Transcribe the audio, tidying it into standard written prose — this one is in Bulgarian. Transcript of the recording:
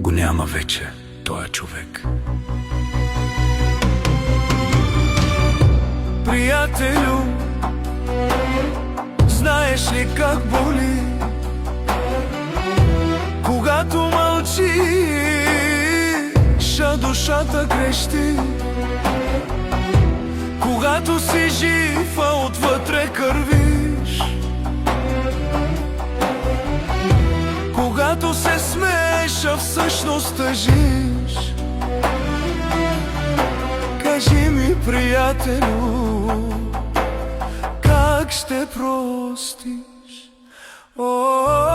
го няма вече тоя човек. Приятелю, знаеш ли как боли, когато мълчиш, а душата крещи? Когато си жив, а отвътре кървиш, когато се смееш, а всъщност тъжиш. Кажи ми, приятелю, как ще простиш? О,